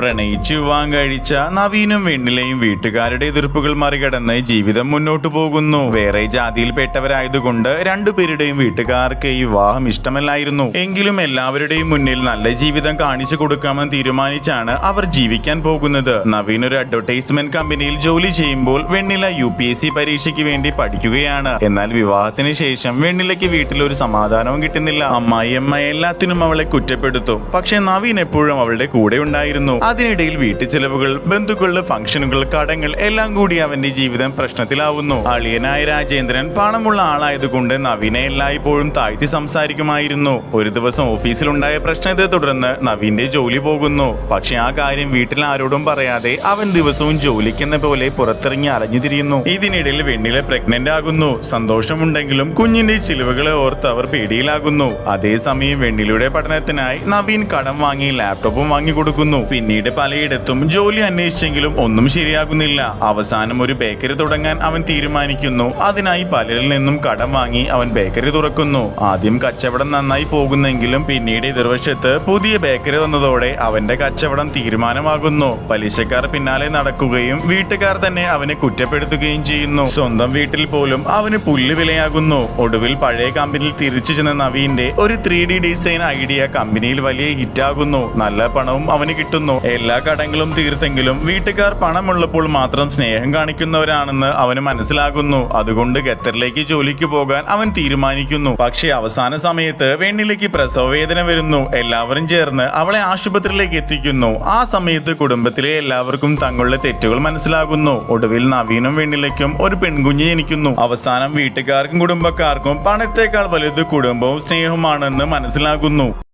പ്രണയിച്ച് വിവാഹം കഴിച്ച നവീനും വെണ്ണിലയും വീട്ടുകാരുടെ എതിർപ്പുകൾ മറികടന്ന് ജീവിതം മുന്നോട്ടു പോകുന്നു. വേറെ ജാതിയിൽപ്പെട്ടവരായതുകൊണ്ട് രണ്ടുപേരുടെയും വീട്ടുകാർക്ക് ഈ വിവാഹം ഇഷ്ടമല്ലായിരുന്നു. എങ്കിലും എല്ലാവരുടെയും മുന്നിൽ നല്ല ജീവിതം കാണിച്ചു കൊടുക്കാമെന്ന് തീരുമാനിച്ചാണ് അവർ ജീവിക്കാൻ പോകുന്നത്. നവീൻ ഒരു അഡ്വർടൈസ്മെന്റ് കമ്പനിയിൽ ജോലി ചെയ്യുമ്പോൾ വെണ്ണില UPSC പരീക്ഷയ്ക്ക് വേണ്ടി പഠിക്കുകയാണ്. എന്നാൽ വിവാഹത്തിന് ശേഷം വെണ്ണിലയ്ക്ക് വീട്ടിൽ ഒരു സമാധാനവും കിട്ടുന്നില്ല. അമ്മായിയമ്മ എല്ലാത്തിനും അവളെ കുറ്റപ്പെടുത്തും. പക്ഷെ നവീൻ എപ്പോഴും അവളുടെ കൂടെ ഉണ്ടായിരുന്നു. അതിനിടയിൽ വീട്ടു ചെലവുകൾ, ബന്ധുക്കളുടെ ഫംഗ്ഷനുകൾ, കടങ്ങൾ എല്ലാം കൂടി അവന്റെ ജീവിതം പ്രശ്നത്തിലാവുന്നു. അളിയനായ രാജേന്ദ്രൻ പണമുള്ള ആളായതുകൊണ്ട് നവീനെ എല്ലായ്പ്പോഴും താഴ്ത്തി സംസാരിക്കുമായിരുന്നു. ഒരു ദിവസം ഓഫീസിലുണ്ടായ പ്രശ്നത്തെ തുടർന്ന് നവീന്റെ ജോലി പോകുന്നു. പക്ഷെ ആ കാര്യം വീട്ടിൽ ആരോടും പറയാതെ അവൻ ദിവസവും ജോലിക്കെന്ന പോലെ പുറത്തിറങ്ങി അലഞ്ഞു തിരിയുന്നു. ഇതിനിടയിൽ വെണ്ണില പ്രഗ്നന്റ് ആകുന്നു. സന്തോഷമുണ്ടെങ്കിലും കുഞ്ഞിന്റെ ചിലവുകളെ ഓർത്ത് അവർ പേടിയിലാകുന്നു. അതേസമയം വെണ്ണിലയുടെ പഠനത്തിനായി നവീൻ കടം വാങ്ങി ലാപ്ടോപ്പും വാങ്ങിക്കൊടുക്കുന്നു. പിന്നീട് പലയിടത്തും ജോലി അന്വേഷിച്ചെങ്കിലും ഒന്നും ശരിയാകുന്നില്ല. അവസാനം ഒരു ബേക്കറി തുടങ്ങാൻ അവൻ തീരുമാനിക്കുന്നു. അതിനായി പലരിൽ നിന്നും കടം വാങ്ങി അവൻ ബേക്കറി തുറക്കുന്നു. ആദ്യം കച്ചവടം നന്നായി പോകുന്നെങ്കിലും പിന്നീട് എതിർവശത്ത് പുതിയ ബേക്കറി വന്നതോടെ അവന്റെ കച്ചവടം തീരുമാനമാകുന്നു. പലിശക്കാർ പിന്നാലെ നടക്കുകയും വീട്ടുകാർ തന്നെ അവനെ കുറ്റപ്പെടുത്തുകയും ചെയ്യുന്നു. സ്വന്തം വീട്ടിൽ പോലും അവന് പുല്ലുവിലയാകുന്നു. ഒടുവിൽ പഴയ കമ്പനിയിൽ തിരിച്ചു ചെന്ന നവീന്റെ ഒരു 3D ഡിസൈൻ ഐഡിയ കമ്പനിയിൽ വലിയ ഹിറ്റാകുന്നു. നല്ല പണവും അവന് കിട്ടുന്നു. എല്ലാ കടങ്ങളും തീർത്തെങ്കിലും വീട്ടുകാർ പണമുള്ളപ്പോൾ മാത്രം സ്നേഹം കാണിക്കുന്നവരാണെന്ന് അവന് മനസ്സിലാകുന്നു. അതുകൊണ്ട് ഖത്തറിലേക്ക് ജോലിക്ക് പോകാൻ അവൻ തീരുമാനിക്കുന്നു. പക്ഷെ അവസാന സമയത്ത് വെണ്ണിലയ്ക്ക് പ്രസവ വേദന വരുന്നു. എല്ലാവരും ചേർന്ന് അവളെ ആശുപത്രിയിലേക്ക് എത്തിക്കുന്നു. ആ സമയത്ത് കുടുംബത്തിലെ എല്ലാവർക്കും തങ്ങളുടെ തെറ്റുകൾ മനസ്സിലാകുന്നു. ഒടുവിൽ നവീനും വെണ്ണിലയ്ക്കും ഒരു പെൺകുഞ്ഞ് ജനിക്കുന്നു. അവസാനം വീട്ടുകാർക്കും കുടുംബക്കാർക്കും പണത്തേക്കാൾ വലുത് കുടുംബവും സ്നേഹവുമാണെന്ന് മനസ്സിലാകുന്നു.